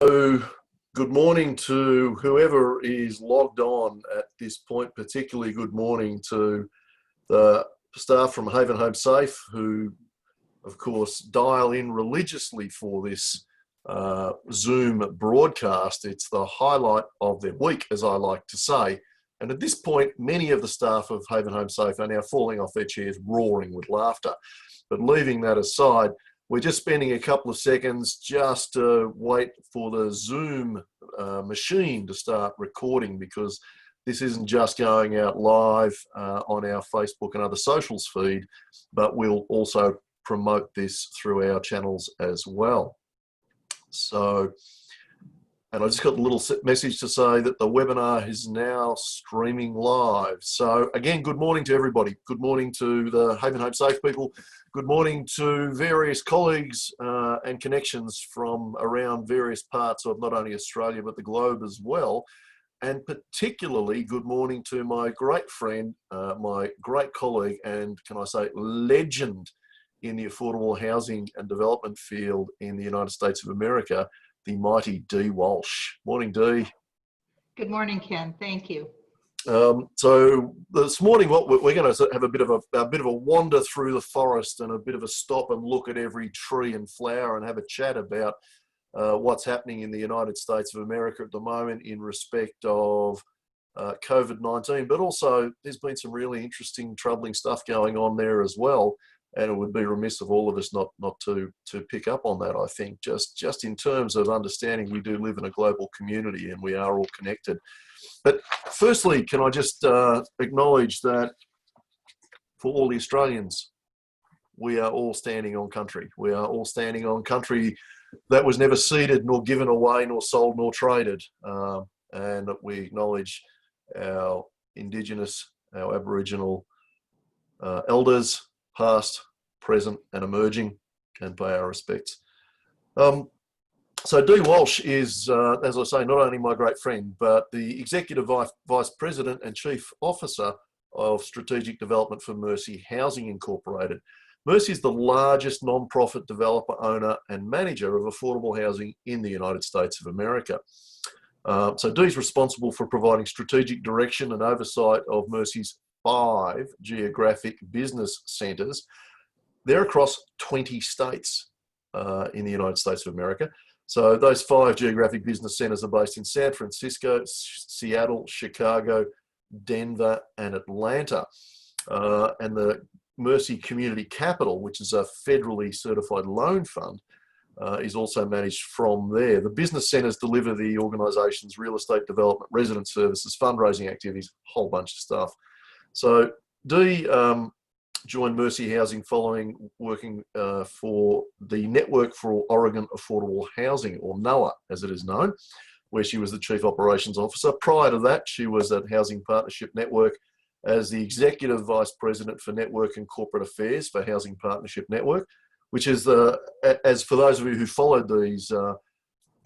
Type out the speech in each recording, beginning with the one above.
So, good morning to whoever is logged on at this point, particularly good morning to the staff from Haven Home Safe who, of course, dial in religiously for this Zoom broadcast. It's the highlight of their week, as I like to say. And at this point, many of the staff of Haven Home Safe are now falling off their chairs, roaring with laughter. But leaving that aside, we're just spending a couple of seconds just to wait for the Zoom machine to start recording, because this isn't just going out live on our Facebook and other socials feed, but we'll also promote this through our channels as well. So, and I just got a little message to say that the webinar is now streaming live. So again, good morning to everybody. Good morning to the Haven Home Safe people. Good morning to various colleagues and connections from around various parts of not only Australia, but the globe as well. And particularly good morning to my great friend, my great colleague, and can I say legend in the affordable housing and development field in the United States of America, the mighty Dee Walsh. Morning, Dee. Good morning, Ken. Thank you. So this morning, what we're going to have a bit of a wander through the forest and a bit of a stop and look at every tree and flower and have a chat about what's happening in the United States of America at the moment in respect of COVID-19, but also there's been some really interesting, troubling stuff going on there as well. And it would be remiss of all of us not to pick up on that, I think, just in terms of understanding we do live in a global community and we are all connected. But firstly, can I just acknowledge that for all the Australians, we are all standing on country. We are all standing on country that was never ceded, nor given away, nor sold, nor traded. And we acknowledge our Indigenous, our Aboriginal elders, past, present and emerging, and pay our respects. So Dee Walsh is, as I say, not only my great friend, but the Executive Vice President and Chief Officer of Strategic Development for Mercy Housing Incorporated. Mercy is the largest non-profit developer, owner and manager of affordable housing in the United States of America. So Dee's responsible for providing strategic direction and oversight of Mercy's 5 geographic business centres. They're across 20 states in the United States of America. So those 5 geographic business centres are based in San Francisco, Seattle, Chicago, Denver, and Atlanta. And the Mercy Community Capital, which is a federally certified loan fund, is also managed from there. The business centres deliver the organisation's real estate development, resident services, fundraising activities, a whole bunch of stuff. So Dee joined Mercy Housing following working for the Network for Oregon Affordable Housing, or NOAA as it is known, where she was the Chief Operations Officer. Prior to that, she was at Housing Partnership Network as the Executive Vice President for Network and Corporate Affairs for Housing Partnership Network, which is, as for those of you who followed these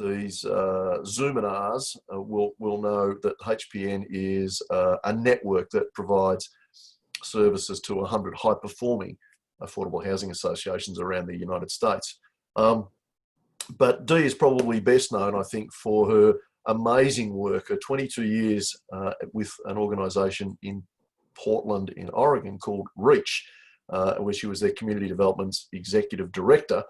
Zoominars will know that HPN is a network that provides services to 100 high-performing affordable housing associations around the United States. But Dee is probably best known, I think, for her amazing work, her 22 years with an organisation in Portland in Oregon called REACH, where she was their Community Development's Executive Director,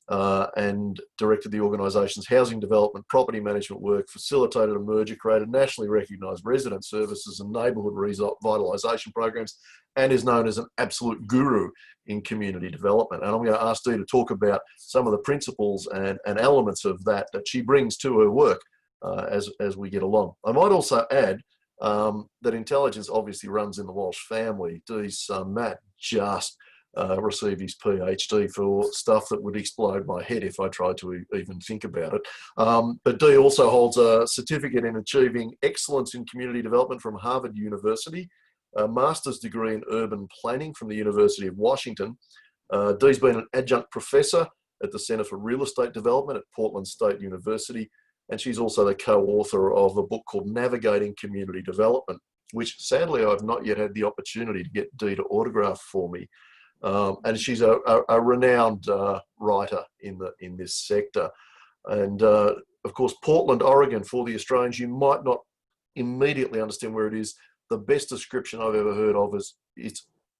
and directed the organisation's housing development, property management work, facilitated a merger, created nationally recognised resident services and neighbourhood revitalisation programs, and is known as an absolute guru in community development. And I'm going to ask Dee to talk about some of the principles and elements of that she brings to her work as we get along. I might also add that intelligence obviously runs in the Walsh family. Dee's son Matt just received his PhD for stuff that would explode my head if I tried to even think about it. But Dee also holds a certificate in achieving excellence in community development from Harvard University, a master's degree in urban planning from the University of Washington. Dee's been an adjunct professor at the Center for Real Estate Development at Portland State University, and she's also the co-author of a book called Navigating Community Development, which sadly I've not yet had the opportunity to get Dee to autograph for me. And she's a renowned writer in this sector. And of course, Portland, Oregon, for the Australians, you might not immediately understand where it is. The best description I've ever heard of is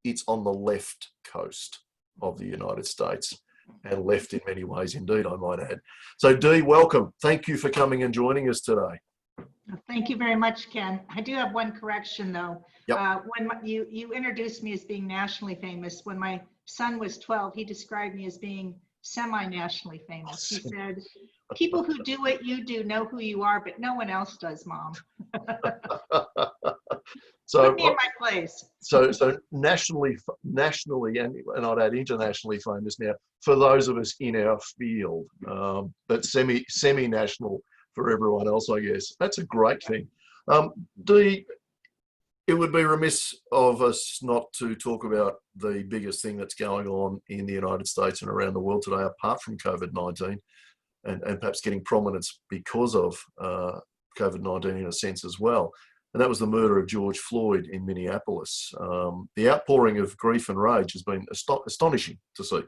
it's on the left coast of the United States, and left in many ways indeed, I might add. So Dee, welcome. Thank you for coming and joining us today. Thank you very much, Ken. I do have one correction, though. Yep. When you introduced me as being nationally famous, when my son was 12, he described me as being semi-nationally famous. He said, people who do what you do know who you are, but no one else does, Mom. So, put me in my place. So nationally, and I'd add internationally famous now for those of us in our field, but semi-national for everyone else, I guess. That's a great thing. Dee, it would be remiss of us not to talk about the biggest thing that's going on in the United States and around the world today, apart from COVID-19, and perhaps getting prominence because of COVID-19 in a sense as well. And that was the murder of George Floyd in Minneapolis. The outpouring of grief and rage has been astonishing to see.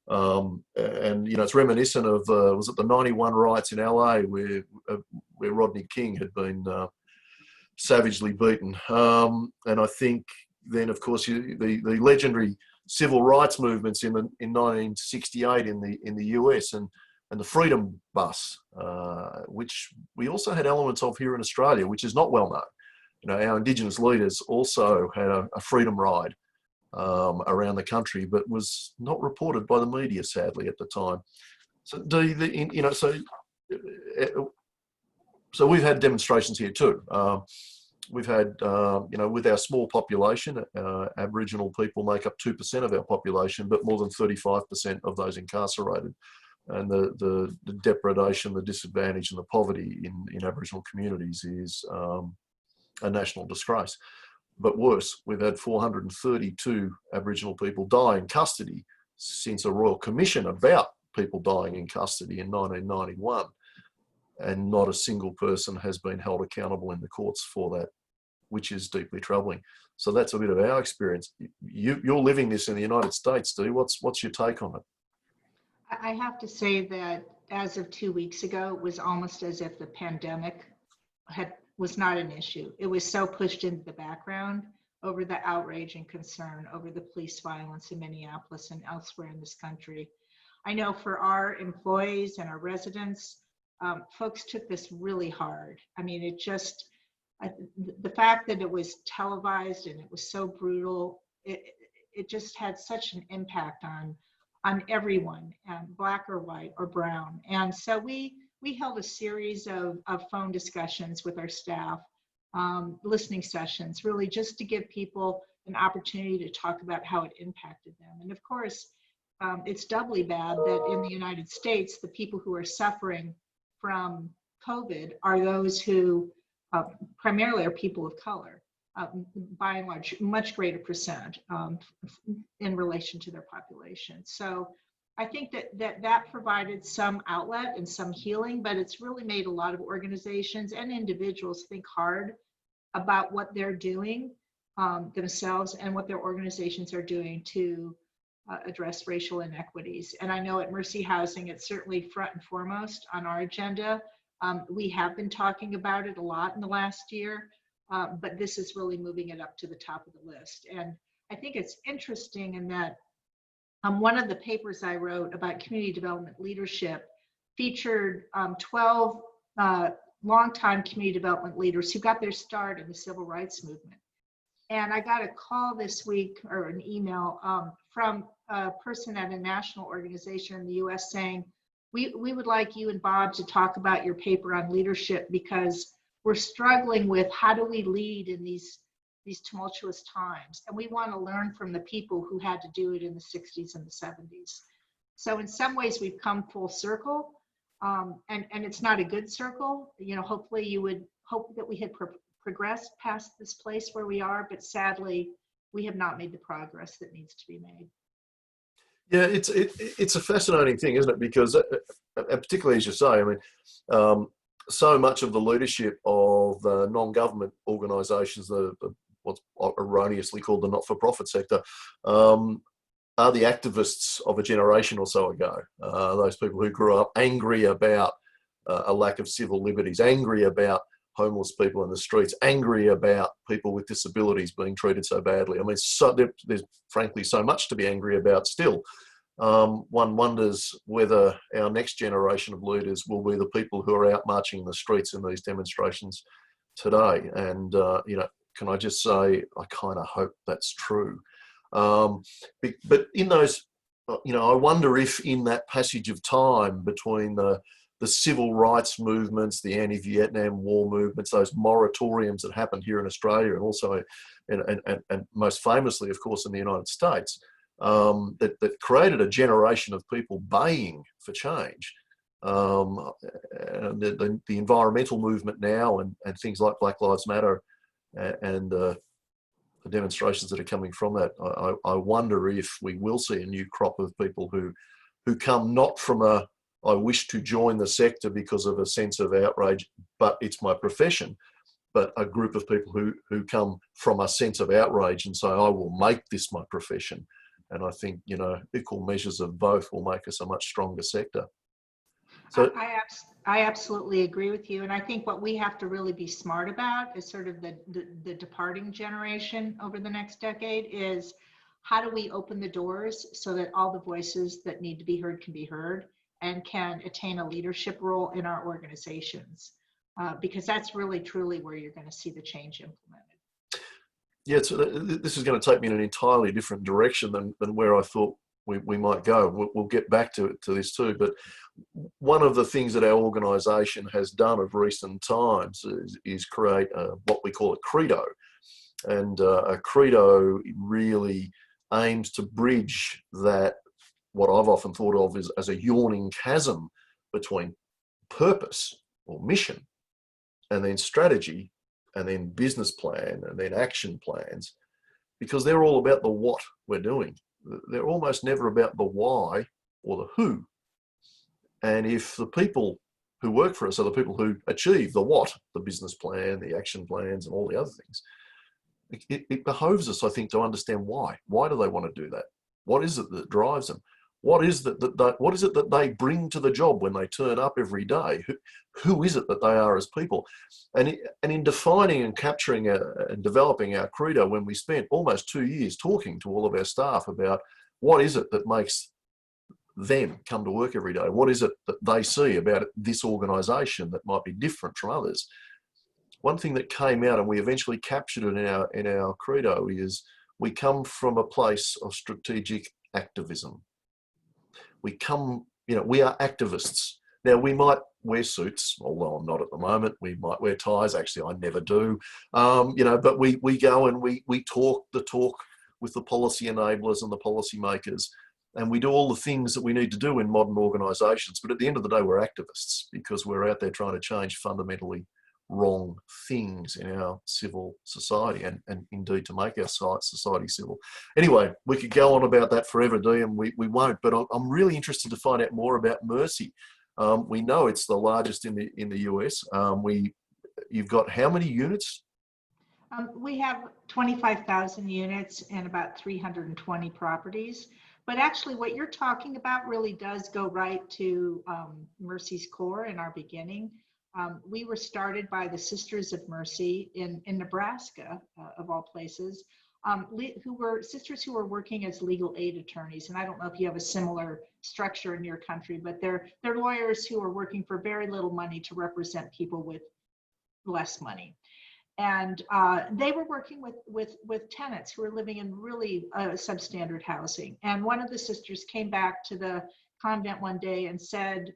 And, you know, it's reminiscent of, was it the 91 riots in LA where Rodney King had been savagely beaten. And I think then, of course, the legendary civil rights movements in 1968 in the US and the Freedom Bus, which we also had elements of here in Australia, which is not well known. You know, our Indigenous leaders also had a freedom ride around the country, but was not reported by the media, sadly, at the time. So, you know, so we've had demonstrations here too. We've had, you know, with our small population, Aboriginal people make up 2% of our population, but more than 35% of those incarcerated. And the depredation, the disadvantage, and the poverty in Aboriginal communities is a national disgrace. But worse, we've had 432 Aboriginal people die in custody since a Royal Commission about people dying in custody in 1991. And not a single person has been held accountable in the courts for that, which is deeply troubling. So that's a bit of our experience. You're living this in the United States, Dee. What's your take on it? I have to say that as of 2 weeks ago, it was almost as if the pandemic was not an issue. It was so pushed into the background over the outrage and concern over the police violence in Minneapolis and elsewhere in this country. I know for our employees and our residents, folks took this really hard. I mean, the fact that it was televised and it was so brutal, it just had such an impact on everyone, black or white or brown. And so we held a series of phone discussions with our staff, listening sessions, really just to give people an opportunity to talk about how it impacted them. And of course, it's doubly bad that in the United States, the people who are suffering from COVID are those who primarily are people of color, by and large, much greater percent in relation to their population. So I think that provided some outlet and some healing, but it's really made a lot of organizations and individuals think hard about what they're doing themselves and what their organizations are doing to address racial inequities. And I know at Mercy Housing, it's certainly front and foremost on our agenda. We have been talking about it a lot in the last year, but this is really moving it up to the top of the list. And I think it's interesting in that one of the papers I wrote about community development leadership featured 12 longtime community development leaders who got their start in the civil rights movement. And I got a call this week, or an email from a person at a national organization in the US saying, we would like you and Bob to talk about your paper on leadership because we're struggling with how do we lead in these tumultuous times. And we want to learn from the people who had to do it in the 60s and the 70s. So in some ways we've come full circle, and it's not a good circle. You know, hopefully you would hope that we had progressed past this place where we are, but sadly we have not made the progress that needs to be made. Yeah, it's a fascinating thing, isn't it? Because particularly as you say, I mean, so much of the leadership of the non-government organisations, what's erroneously called the not-for-profit sector, are the activists of a generation or so ago. Those people who grew up angry about a lack of civil liberties, angry about homeless people in the streets, angry about people with disabilities being treated so badly. I mean, there's frankly so much to be angry about still. One wonders whether our next generation of leaders will be the people who are out marching in the streets in these demonstrations today. And, can I just say, I kind of hope that's true. But in those, I wonder if in that passage of time between the civil rights movements, the anti-Vietnam War movements, those moratoriums that happened here in Australia and also, and most famously, of course, in the United States, that created a generation of people baying for change. The environmental movement now and things like Black Lives Matter and the demonstrations that are coming from that, I wonder if we will see a new crop of people who come not from I wish to join the sector because of a sense of outrage, but it's my profession, but a group of people who come from a sense of outrage and say, I will make this my profession. And I think, equal measures of both will make us a much stronger sector. So I absolutely agree with you. And I think what we have to really be smart about is sort of the departing generation over the next decade is how do we open the doors so that all the voices that need to be heard can be heard and can attain a leadership role in our organizations? Because that's really, truly where you're going to see the change implemented. Yeah, so this is going to take me in an entirely different direction than where I thought we might go. We'll get back to this too. But one of the things that our organisation has done of recent times is create what we call a credo. And a credo really aims to bridge that, what I've often thought of as a yawning chasm between purpose or mission and then strategy and then business plan and then action plans, because they're all about the what we're doing. They're almost never about the why or the who. And if the people who work for us are the people who achieve the what, the business plan, the action plans, and all the other things, it behoves us, I think, to understand why. Why do they want to do that? What is it that drives them? What is it that they bring to the job when they turn up every day? Who is it that they are as people? And in defining and capturing and developing our credo, when we spent almost 2 years talking to all of our staff about what is it that makes them come to work every day? What is it that they see about this organisation that might be different from others? One thing that came out, and we eventually captured it in our credo, is we come from a place of strategic activism. We are activists. Now, we might wear suits, although I'm not at the moment. We might wear ties. Actually, I never do. But we go and we talk the talk with the policy enablers and the policy makers, and we do all the things that we need to do in modern organisations. But at the end of the day, we're activists because we're out there trying to change fundamentally wrong things in our civil society and indeed to make our society civil. Anyway, we could go on about that forever, Dee, and we won't, but I'm really interested to find out more about Mercy. We know it's the largest in the US. You've got how many units? We have 25,000 units and about 320 properties. But actually what you're talking about really does go right to Mercy's core in our beginning. We were started by the Sisters of Mercy in Nebraska, of all places, who were sisters who were working as legal aid attorneys. And I don't know if you have a similar structure in your country, but they're lawyers who are working for very little money to represent people with less money. And they were working with tenants who were living in really substandard housing. And one of the sisters came back to the convent one day and said,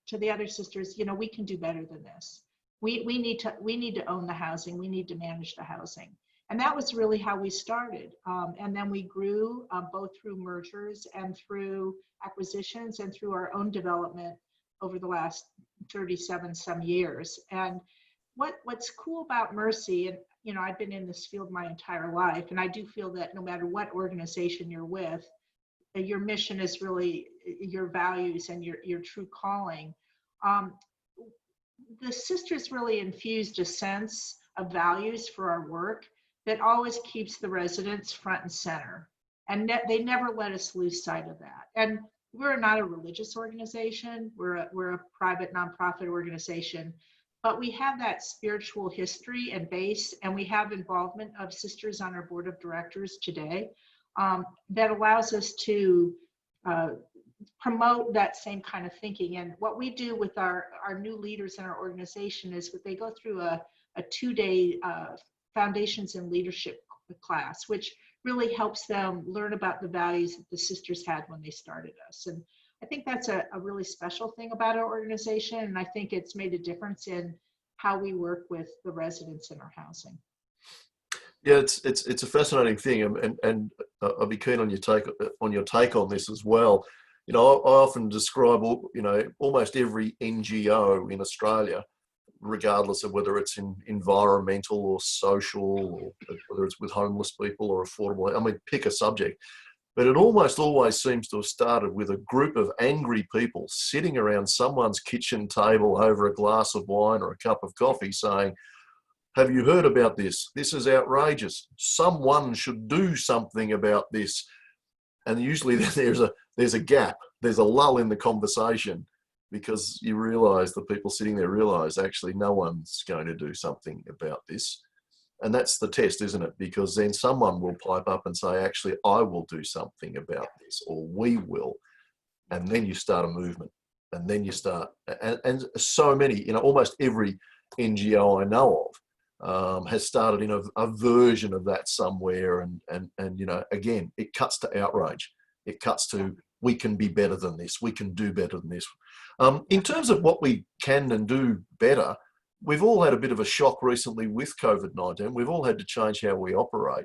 to the other sisters, we can do better than this. We need to own the housing. We need to manage the housing. And that was really how we started. And then we grew both through mergers and through acquisitions and through our own development over the last 37 some years. And what's cool about Mercy, and I've been in this field my entire life, and I do feel that no matter what organization you're with, your mission is really your values and your true calling. The sisters really infused a sense of values for our work that always keeps the residents front and center. And they never let us lose sight of that. And we're not a religious organization. We're a private nonprofit organization, but we have that spiritual history and base, and we have involvement of sisters on our board of directors today, that allows us to promote that same kind of thinking. And what we do with our new leaders in our organization is that they go through a 2-day foundations in leadership class, which really helps them learn about the values that the sisters had when they started us. And I think that's a really special thing about our organization. And I think it's made a difference in how we work with the residents in our housing. Yeah, it's a fascinating thing, and I'll be keen on your take on this as well. You know, I often describe, you know, almost every NGO in Australia, regardless of whether it's in environmental or social, or whether it's with homeless people or affordable. I mean, pick a subject. But it almost always seems to have started with a group of angry people sitting around someone's kitchen table over a glass of wine or a cup of coffee saying, have you heard about this? This is outrageous. Someone should do something about this. And usually there's a gap, there's a lull in the conversation, because you realise, the people sitting there realise, actually no one's going to do something about this. And that's the test, isn't it? Because then someone will pipe up and say, actually, I will do something about this, or we will. And then you start a movement. And then you start, and so many, you know, almost every NGO I know of has started in a version of that somewhere. And you know, again, it cuts to outrage. It cuts to, we can be better than this. We can do better than this. In terms of what we can and do better, we've all had a bit of a shock recently with COVID-19. We've all had to change how we operate.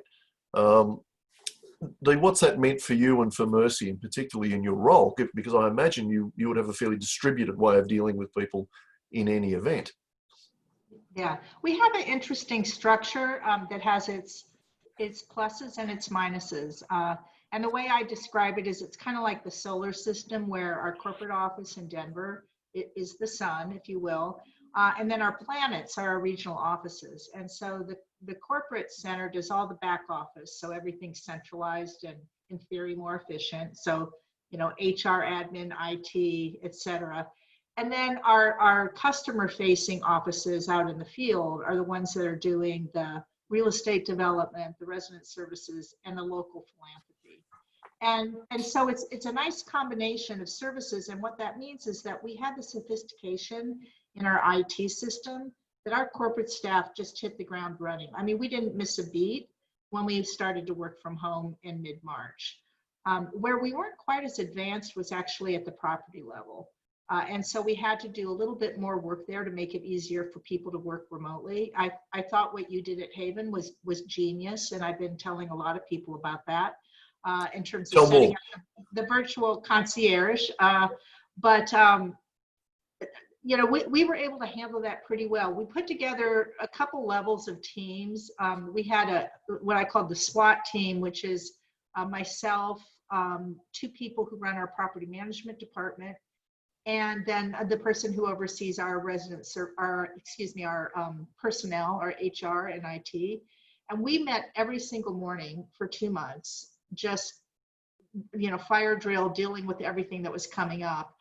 Dee, what's that meant for you and for Mercy, and particularly in your role? Because I imagine you would have a fairly distributed way of dealing with people in any event. Yeah, we have an interesting structure that has its pluses and its minuses. And the way I describe it is, it's kind of like the solar system, where our corporate office in Denver is the sun, if you will. And then our planets are our regional offices. And so the corporate center does all the back office. So everything's centralized and in theory more efficient. So, you know, HR, admin, IT, et cetera. And then our customer facing offices out in the field are the ones that are doing the real estate development, the resident services, and the local philanthropy. And so it's a nice combination of services. And what that means is that we have the sophistication in our IT system that our corporate staff just hit the ground running. I mean, we didn't miss a beat when we started to work from home in mid-March. Where we weren't quite as advanced was actually at the property level. And so we had to do a little bit more work there to make it easier for people to work remotely. I thought what you did at Haven was genius, and I've been telling a lot of people about that in terms of setting up the virtual concierge. You know, we were able to handle that pretty well. We put together a couple levels of teams. We had what I called the SWAT team, which is myself, 2 people who run our property management department, and then the person who oversees our personnel, our HR and IT. And we met every single morning for 2 months, just, you know, fire drill, dealing with everything that was coming up,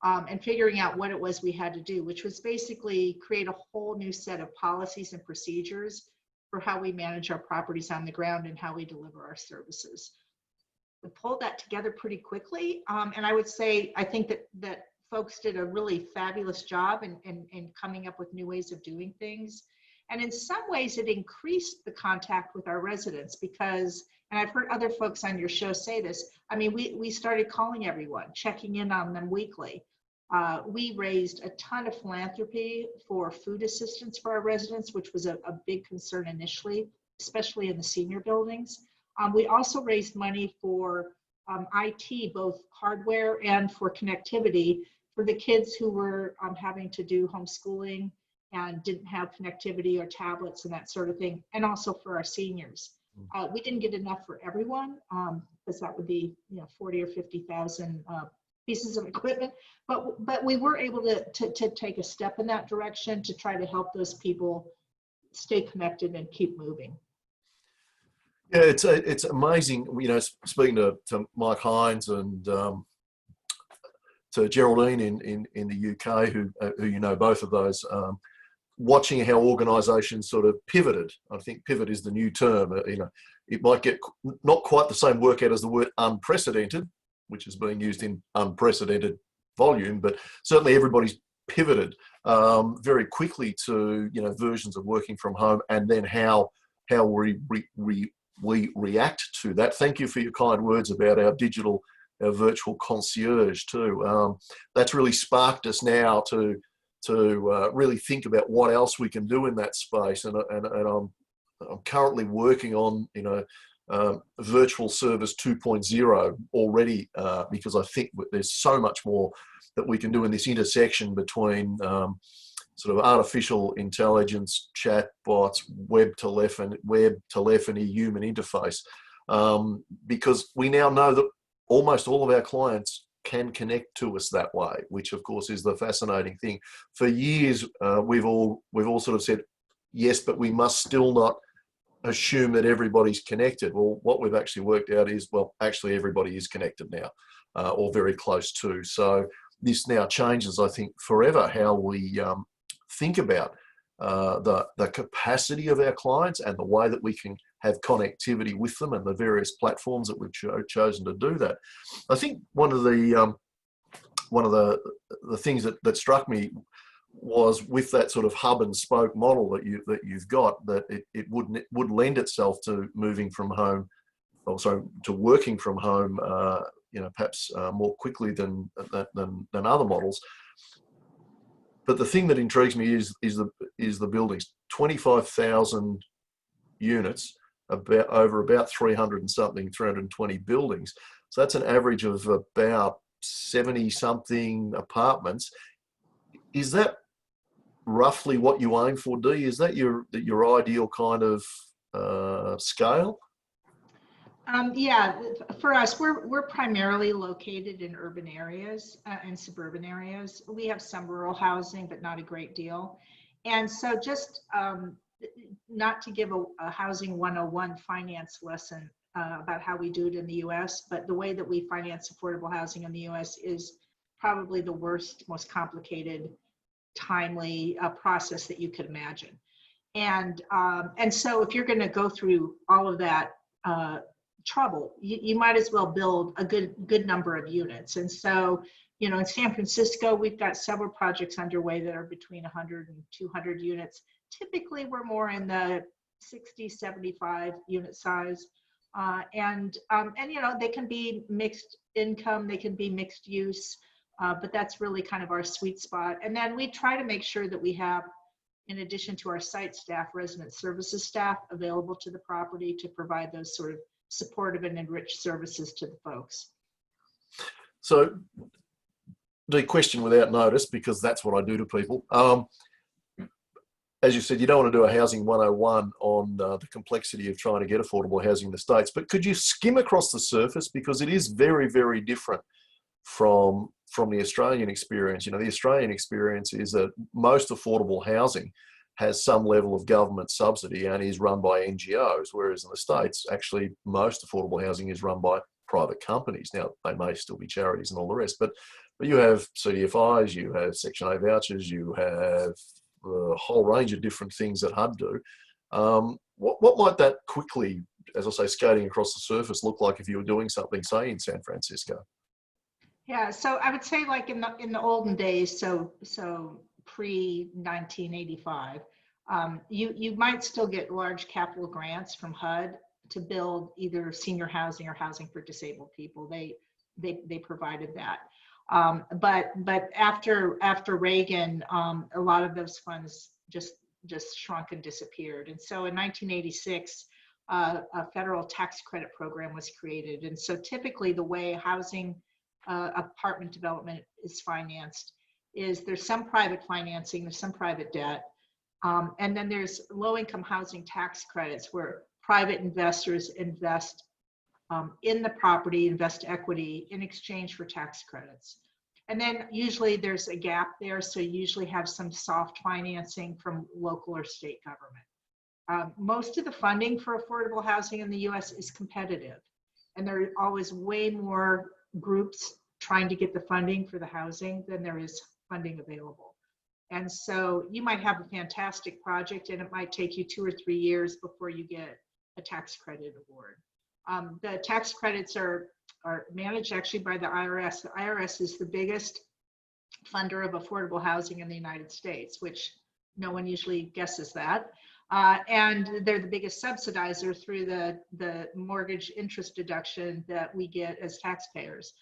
and figuring out what it was we had to do, which was basically create a whole new set of policies and procedures for how we manage our properties on the ground and how we deliver our services. We pulled that together pretty quickly. And I would say, I think that folks did a really fabulous job in coming up with new ways of doing things. And in some ways it increased the contact with our residents because, and I've heard other folks on your show say this, I mean, we started calling everyone, checking in on them weekly. We raised a ton of philanthropy for food assistance for our residents, which was a big concern initially, especially in the senior buildings. We also raised money for IT, both hardware and for connectivity, for the kids who were having to do homeschooling and didn't have connectivity or tablets and that sort of thing, and also for our seniors. We didn't get enough for everyone because that would be, you know, 40 or 50,000 pieces of equipment, but we were able to take a step in that direction to try to help those people stay connected and keep moving. Yeah, it's amazing. You know, speaking to Mike Hines and to Geraldine in the UK, who you know both of those, watching how organisations sort of pivoted. I think pivot is the new term. It might get not quite the same workout as the word unprecedented, which is being used in unprecedented volume, but certainly everybody's pivoted very quickly to versions of working from home, and then how we react to that. Thank you for your kind words about our virtual concierge too. That's really sparked us now to really think about what else we can do in that space, and I'm currently working on virtual service 2.0 already, because I think there's so much more that we can do in this intersection between sort of artificial intelligence, chatbots, web telephony, human interface, because we now know that almost all of our clients can connect to us that way, which of course is the fascinating thing. For years, we've all sort of said, yes, but we must still not assume that everybody's connected. Well, what we've actually worked out is, well, actually everybody is connected now, or very close to. So this now changes, I think, forever how we think about the capacity of our clients and the way that we can have connectivity with them, and the various platforms that we've chosen to do that. I think one of the things that struck me was with that sort of hub and spoke model that you've got, that it would lend itself to moving from home, also to working from home, perhaps more quickly than other models. But the thing that intrigues me is the buildings. 25,000 units, over about 320 buildings. So that's an average of about 70 something apartments. Is that roughly what you aim for, Dee? Is that your ideal kind of scale? Yeah, for us, we're primarily located in urban areas and suburban areas. We have some rural housing, but not a great deal. And so just not to give a housing 101 finance lesson about how we do it in the US, but the way that we finance affordable housing in the US is probably the worst, most complicated, timely process that you could imagine. And so if you're going to go through all of that trouble, you might as well build a good number of units. And so, in San Francisco, we've got several projects underway that are between 100 and 200 units. Typically, we're more in the 60, 75 unit size. And they can be mixed income, they can be mixed use, but that's really kind of our sweet spot. And then we try to make sure that we have, in addition to our site staff, resident services staff available to the property to provide those sort of supportive and enriched services to the folks. So the question without notice, because that's what I do to people. As you said, you don't want to do a housing 101 on the complexity of trying to get affordable housing in the States, but could you skim across the surface, because it is very, very different from the Australian experience. The Australian experience is that most affordable housing has some level of government subsidy and is run by NGOs, whereas in the States, actually, most affordable housing is run by private companies. Now, they may still be charities and all the rest, but you have CDFIs, you have Section 8 vouchers, you have a whole range of different things that HUD do. What might that quickly, as I say, skating across the surface, look like if you were doing something, say, in San Francisco? Yeah, so I would say, like in the olden days, so pre-1985, you might still get large capital grants from HUD to build either senior housing or housing for disabled people. They provided that. But after Reagan, a lot of those funds just shrunk and disappeared. And so in 1986, a federal tax credit program was created. And so typically the way housing apartment development is financed is there's some private financing, there's some private debt, and then there's low-income housing tax credits where private investors invest in the property, invest equity in exchange for tax credits. And then usually there's a gap there, so you usually have some soft financing from local or state government. Most of the funding for affordable housing in the US is competitive, and there are always way more groups trying to get the funding for the housing than there is funding available. And so you might have a fantastic project and it might take you 2 or 3 years before you get a tax credit award. The tax credits are managed actually by the IRS. The IRS is the biggest funder of affordable housing in the United States, which no one usually guesses that. And they're the biggest subsidizer through the mortgage interest deduction that we get as taxpayers,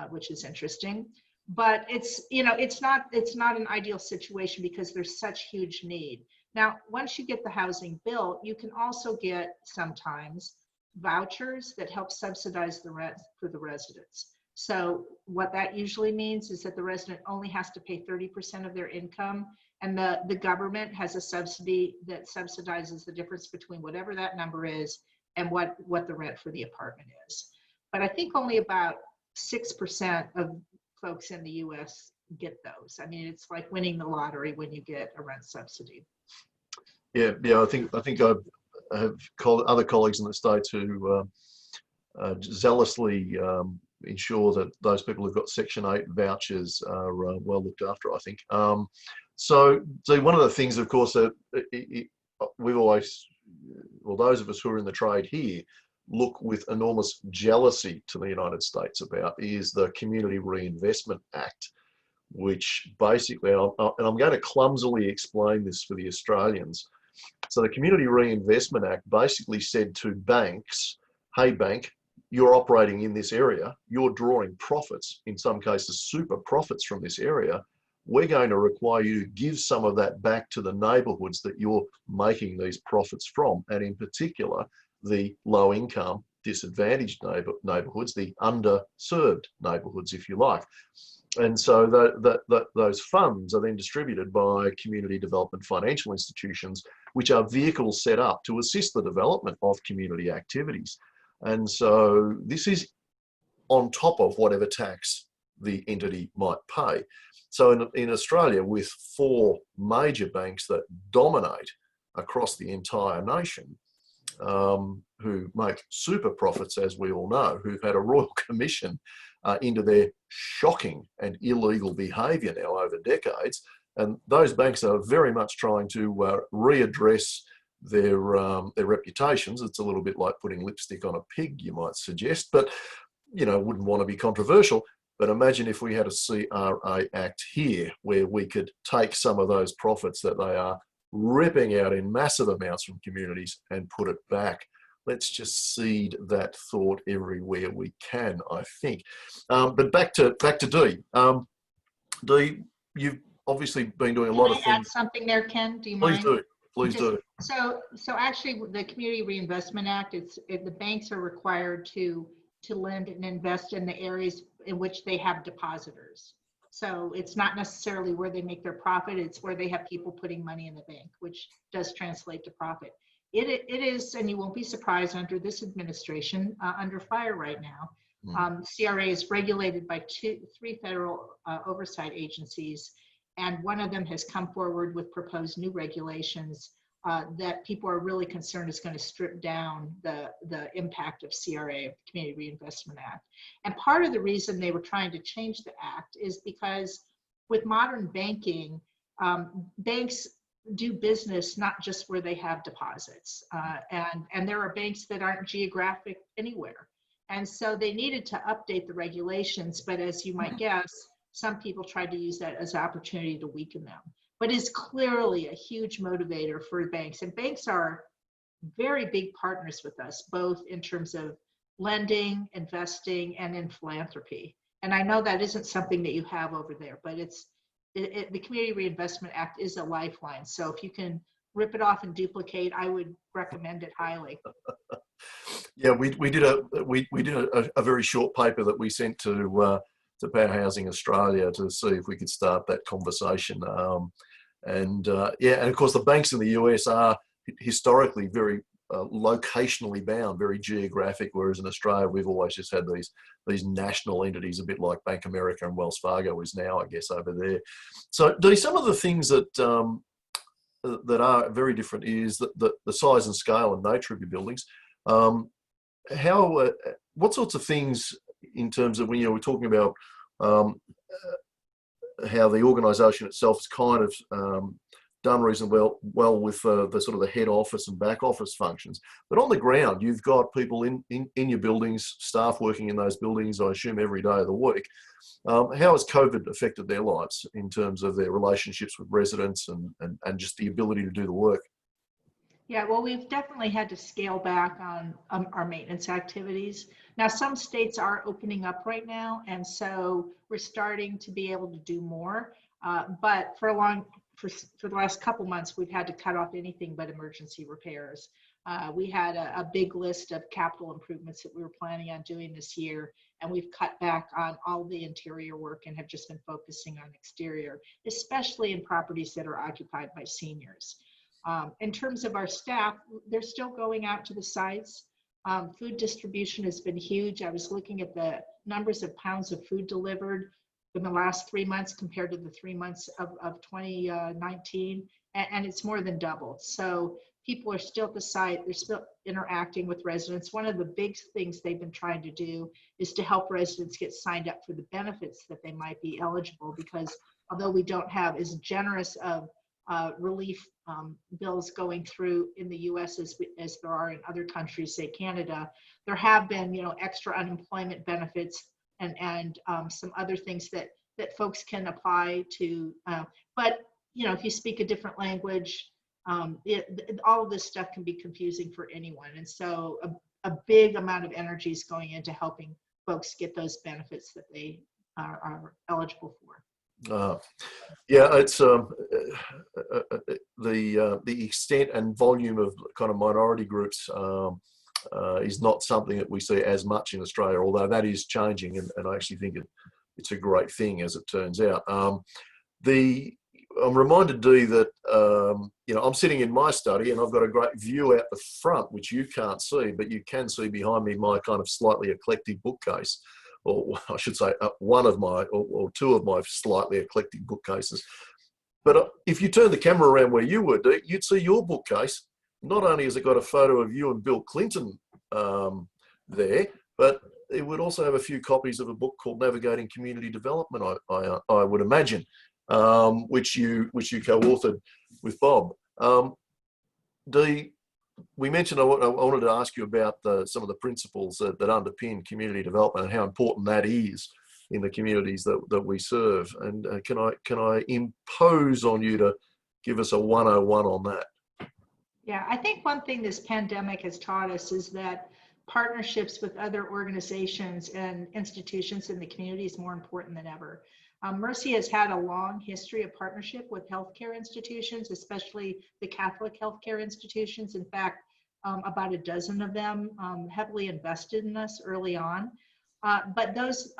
which is interesting. But it's not an ideal situation because there's such huge need. Now, once you get the housing built, you can also get sometimes vouchers that help subsidize the rent for the residents. So what that usually means is that the resident only has to pay 30% of their income, and the government has a subsidy that subsidizes the difference between whatever that number is and what the rent for the apartment is. But I think only about 6% of folks in the US get those. I mean, it's like winning the lottery when you get a rent subsidy. Yeah. I think I have other colleagues in the States who zealously ensure that those people who've got Section 8 vouchers are well looked after, I think. So one of the things, of course, that we've always, well, those of us who are in the trade here, look with enormous jealousy to the United States about is the Community Reinvestment Act, which basically, and I'm going to clumsily explain this for the Australians. So the Community Reinvestment Act basically said to banks, hey bank, you're operating in this area, you're drawing profits, in some cases super profits from this area, we're going to require you to give some of that back to the neighbourhoods that you're making these profits from, and in particular, the low income, disadvantaged neighbourhoods, the underserved neighbourhoods, if you like. And so those funds are then distributed by community development financial institutions, which are vehicles set up to assist the development of community activities. And so this is on top of whatever tax the entity might pay. So in Australia, with 4 major banks that dominate across the entire nation, who make super profits, as we all know, who've had a royal commission into their shocking and illegal behaviour now over decades. And those banks are very much trying to readdress their reputations. It's a little bit like putting lipstick on a pig, you might suggest, but wouldn't want to be controversial. But imagine if we had a CRA Act here where we could take some of those profits that they are ripping out in massive amounts from communities and put it back. Let's just seed that thought everywhere we can, I think. But back to Dee. Dee, you've obviously been doing a lot of things. Can I add something there, Ken? Do you mind? Please do. So actually, the Community Reinvestment Act, the banks are required to lend and invest in the areas in which they have depositors. So it's not necessarily where they make their profit, it's where they have people putting money in the bank, which does translate to profit. It is, and you won't be surprised under this administration, under fire right now. CRA is regulated by 3 federal oversight agencies, and one of them has come forward with proposed new regulations that people are really concerned is going to strip down the impact of CRA, the Community Reinvestment Act. And part of the reason they were trying to change the act is because with modern banking, banks do business not just where they have deposits, and there are banks that aren't geographic anywhere. And so they needed to update the regulations, but as you might guess, some people tried to use that as an opportunity to weaken them. But it's clearly a huge motivator for banks. And banks are very big partners with us, both in terms of lending, investing, and in philanthropy. And I know that isn't something that you have over there, but the Community Reinvestment Act is a lifeline. So if you can rip it off and duplicate, I would recommend it highly. Yeah, we did a very short paper that we sent to Power Housing Australia to see if we could start that conversation. And of course the banks in the US are historically very locationally bound, very geographic, whereas in Australia we've always just had these national entities, a bit like Bank America and Wells Fargo is now, I guess, over there. So Dee, some of the things that are very different is the size and scale and nature of your buildings. What sorts of things in terms of when we're talking about um, how the organisation itself has kind of done reasonably well with the sort of the head office and back office functions. But on the ground, you've got people in your buildings, staff working in those buildings, I assume every day of the week. How has COVID affected their lives in terms of their relationships with residents and just the ability to do the work? Yeah, well, we've definitely had to scale back on our maintenance activities. Now, some states are opening up right now, and so we're starting to be able to do more. But for the last couple months, we've had to cut off anything but emergency repairs. We had a big list of capital improvements that we were planning on doing this year, and we've cut back on all the interior work and have just been focusing on exterior, especially in properties that are occupied by seniors. In terms of our staff, they're still going out to the sites. Food distribution has been huge. I was looking at the numbers of pounds of food delivered in the last 3 months compared to the 3 months of 2019, and it's more than doubled. So people are still at the site. They're still interacting with residents. One of the big things they've been trying to do is to help residents get signed up for the benefits that they might be eligible, because although we don't have as generous of relief bills going through in the U.S. as there are in other countries, say Canada, there have been, extra unemployment benefits and some other things that folks can apply to. But if you speak a different language, all of this stuff can be confusing for anyone. And so a big amount of energy is going into helping folks get those benefits that they are eligible for. Yeah, it's the extent and volume of kind of minority groups is not something that we see as much in Australia, although that is changing, and I actually think it's a great thing as it turns out. I'm reminded, Dee, that I'm sitting in my study and I've got a great view out the front, which you can't see, but you can see behind me my kind of slightly eclectic bookcase. Or I should say one of my, or two of my slightly eclectic bookcases. But if you turn the camera around where you were, Dee, you'd see your bookcase. Not only has it got a photo of you and Bill Clinton there, but it would also have a few copies of a book called Navigating Community Development, I would imagine, which you co-authored with Bob. Dee, we mentioned I wanted to ask you about some of the principles that underpin community development and how important that is in the communities that we serve. And can I impose on you to give us a 101 on that? Yeah, I think one thing this pandemic has taught us is that partnerships with other organizations and institutions in the community is more important than ever. Mercy has had a long history of partnership with healthcare institutions, especially the Catholic healthcare institutions. In fact, about a dozen of them heavily invested in us early on. But those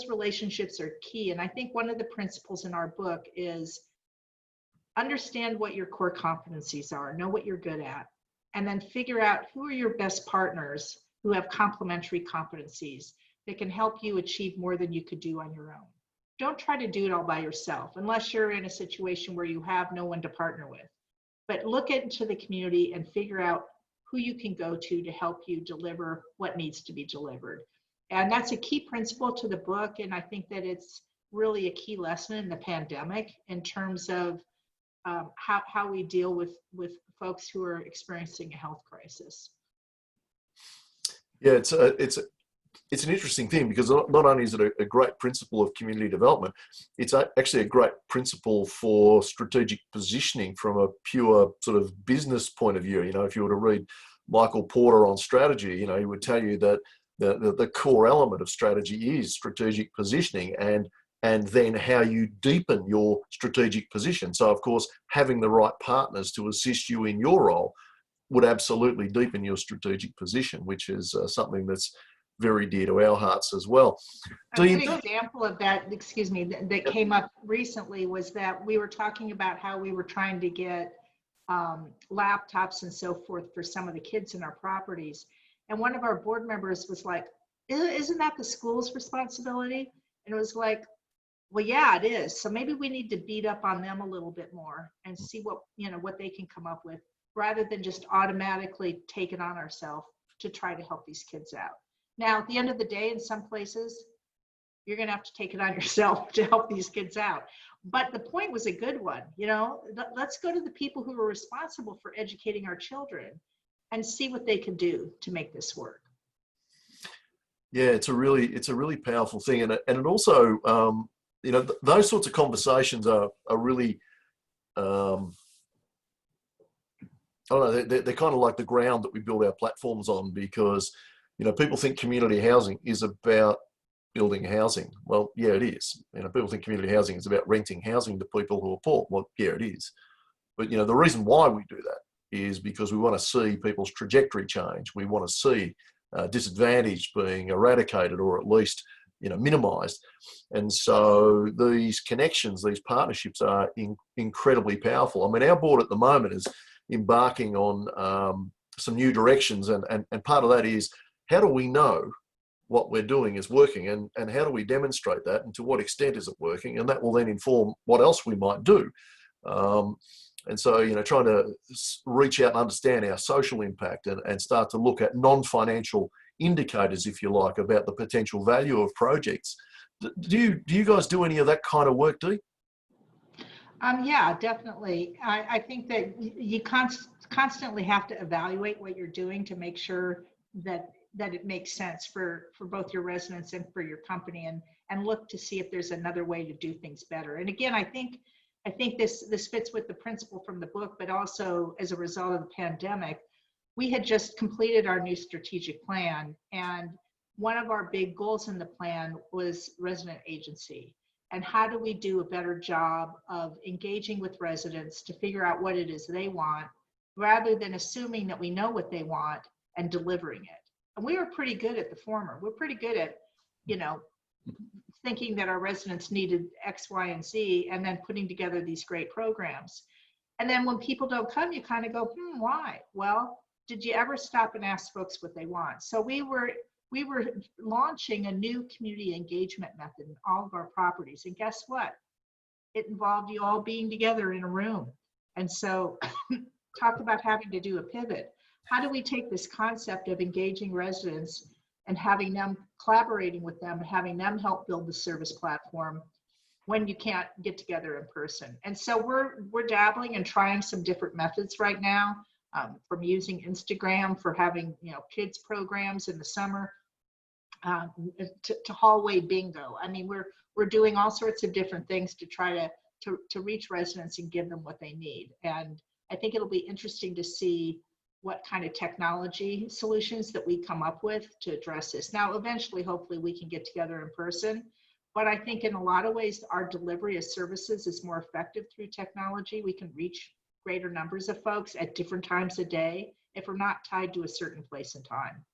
relationships are key. And I think one of the principles in our book is understand what your core competencies are, know what you're good at, and then figure out who are your best partners who have complementary competencies that can help you achieve more than you could do on your own. Don't try to do it all by yourself unless you're in a situation where you have no one to partner with. But look into the community and figure out who you can go to help you deliver what needs to be delivered. And that's a key principle to the book. And I think that it's really a key lesson in the pandemic in terms of how we deal with folks who are experiencing a health crisis. Yeah, it's an interesting thing because not only is it a great principle of community development, it's actually a great principle for strategic positioning from a pure sort of business point of view. If you were to read Michael Porter on strategy, he would tell you that the core element of strategy is strategic positioning and then how you deepen your strategic position. So, of course, having the right partners to assist you in your role would absolutely deepen your strategic position, which is something that's very dear to our hearts as well. A good example of that, that came up recently was that we were talking about how we were trying to get laptops and so forth for some of the kids in our properties. And one of our board members was like, isn't that the school's responsibility? And it was like, well, yeah, it is. So maybe we need to beat up on them a little bit more and see what they can come up with, rather than just automatically take it on ourselves to try to help these kids out. Now, at the end of the day, in some places, you're going to have to take it on yourself to help these kids out. But the point was a good one. Let's go to the people who are responsible for educating our children and see what they can do to make this work. Yeah, it's a really powerful thing, and it also, those sorts of conversations are really, I don't know, they're kind of like the ground that we build our platforms on, because people think community housing is about building housing. Well, yeah, it is. People think community housing is about renting housing to people who are poor. Well, yeah, it is. But the reason why we do that is because we want to see people's trajectory change. We want to see disadvantage being eradicated, or at least minimized. And so these connections, these partnerships are incredibly powerful. I mean, our board at the moment is embarking on some new directions, and part of that is, how do we know what we're doing is working, and how do we demonstrate that, and to what extent is it working? And that will then inform what else we might do. And so, trying to reach out and understand our social impact, and start to look at non-financial indicators, if you like, about the potential value of projects. Do you guys do any of that kind of work, Dee? Yeah, definitely. I think that you constantly have to evaluate what you're doing to make sure that it makes sense for both your residents and for your company, and look to see if there's another way to do things better. And again, I think this fits with the principle from the book, but also as a result of the pandemic, we had just completed our new strategic plan, and one of our big goals in the plan was resident agency. And how do we do a better job of engaging with residents to figure out what it is they want, rather than assuming that we know what they want and delivering it. And we were pretty good at the former. We're pretty good at, thinking that our residents needed X, Y, and Z, and then putting together these great programs. And then when people don't come, you kind of go, why? Well, did you ever stop and ask folks what they want? So we were launching a new community engagement method in all of our properties. And guess what? It involved you all being together in a room. And so talk about having to do a pivot. How do we take this concept of engaging residents and having them collaborating with them, having them help build the service platform when you can't get together in person? And so we're dabbling and trying some different methods right now, from using Instagram for having kids programs in the summer, to hallway bingo. I mean, we're doing all sorts of different things to try to reach residents and give them what they need. And I think it'll be interesting to see what kind of technology solutions that we come up with to address this. Now, eventually, hopefully we can get together in person, but I think in a lot of ways, our delivery of services is more effective through technology. We can reach greater numbers of folks at different times a day if we're not tied to a certain place and time.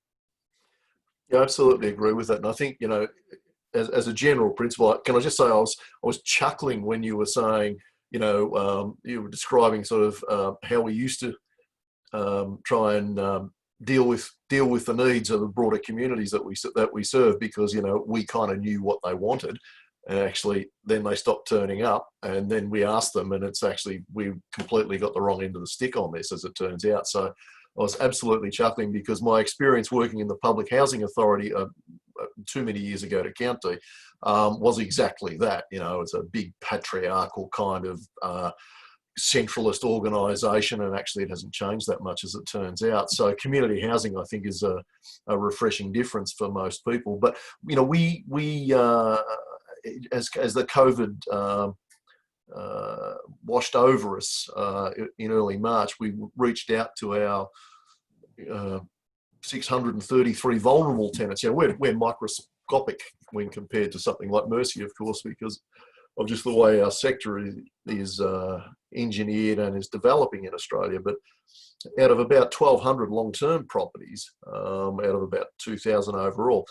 Yeah, I absolutely agree with that. And I think, as a general principle, can I just say I was chuckling when you were saying, you were describing sort of how we used to try and deal with the needs of the broader communities that we serve, because we kind of knew what they wanted, and actually then they stopped turning up, and then we asked them, and it's actually we completely got the wrong end of the stick on this, as it turns out. So I was absolutely chuckling, because my experience working in the Public Housing Authority too many years ago to count to was exactly that. It's a big patriarchal kind of centralist organisation, and actually it hasn't changed that much, as it turns out. So community housing, I think, is a refreshing difference for most people. But we as the COVID washed over us in early March, we reached out to our 633 vulnerable tenants. We're microscopic when compared to something like Mercy, of course, because of just the way our sector is engineered and is developing in Australia. But out of about 1,200 long-term properties, out of about 2,000 overall,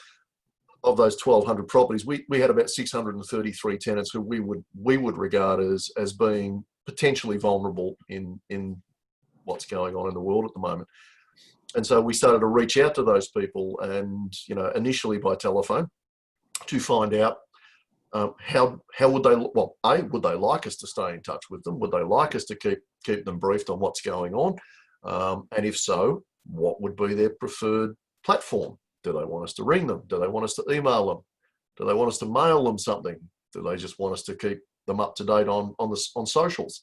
of those 1,200 properties, we had about 633 tenants who we would regard as being potentially vulnerable in what's going on in the world at the moment. And so we started to reach out to those people, and initially by telephone, to find out how would they, well, would they like us to stay in touch with them? Would they like us to keep them briefed on what's going on? And if so, what would be their preferred platform Do they want us to ring them? Do they want us to email them? Do they want us to mail them something? Do they just want us to keep them up to date on socials?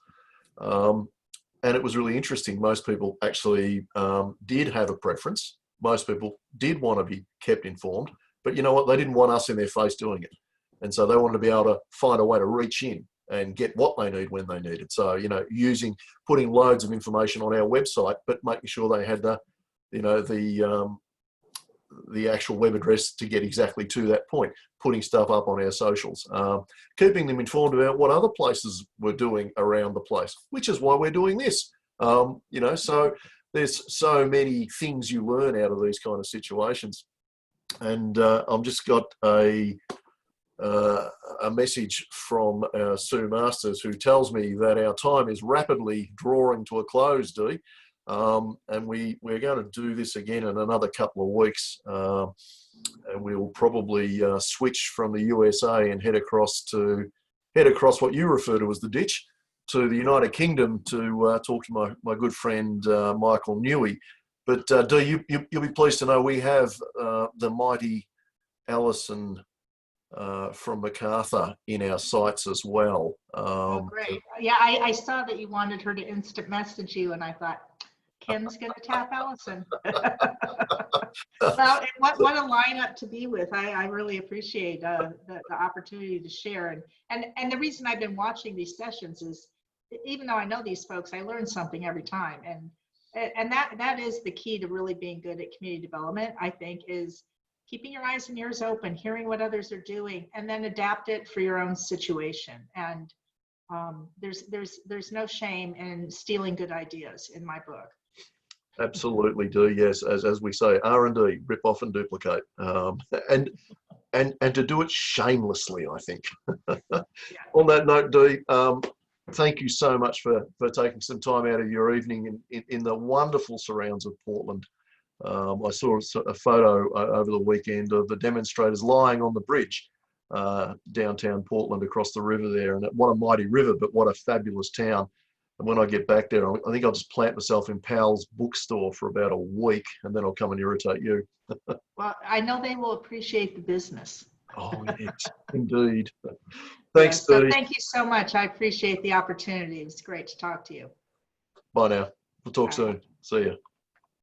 And it was really interesting. Most people actually did have a preference. Most people did want to be kept informed, but you know what? They didn't want us in their face doing it. And so they wanted to be able to find a way to reach in and get what they need when they need it. So, you know, putting loads of information on our website, but making sure they had the actual web address to get exactly to that point, putting stuff up on our socials, keeping them informed about what other places were doing around the place, which is why we're doing this. You know, so there's so many things you learn out of these kind of situations. And I've just got a message from Sue Masters, who tells me that our time is rapidly drawing to a close, Dee. And we're going to do this again in another couple of weeks, and we'll probably switch from the USA and head across what you refer to as the ditch, to the United Kingdom to talk to my good friend Michael Newey. But Dee, you'll be pleased to know we have the mighty Alison from MacArthur in our sites as well. Oh, great. Yeah, I saw that you wanted her to instant message you, and I thought, Ken's going to tap Alison. Well, what a lineup to be with. I really appreciate the opportunity to share. And the reason I've been watching these sessions is, even though I know these folks, I learn something every time. And that is the key to really being good at community development, I think, is keeping your eyes and ears open, hearing what others are doing, and then adapt it for your own situation. And there's no shame in stealing good ideas in my book. Absolutely do, yes. As we say, R&D, rip off and duplicate, and to do it shamelessly, I think. Yeah. On that note, Dee, thank you so much for taking some time out of your evening in the wonderful surrounds of Portland. I saw a photo over the weekend of the demonstrators lying on the bridge downtown Portland across the river there, and what a mighty river, but what a fabulous town. And when I get back there, I think I'll just plant myself in Powell's bookstore for about a week, and then I'll come and irritate you. Well, I know they will appreciate the business. Oh, yes, indeed. Thanks, yes, so Dee. thank you so much. I appreciate the opportunity. It's great to talk to you. Bye now. We'll talk Bye. soon. See you.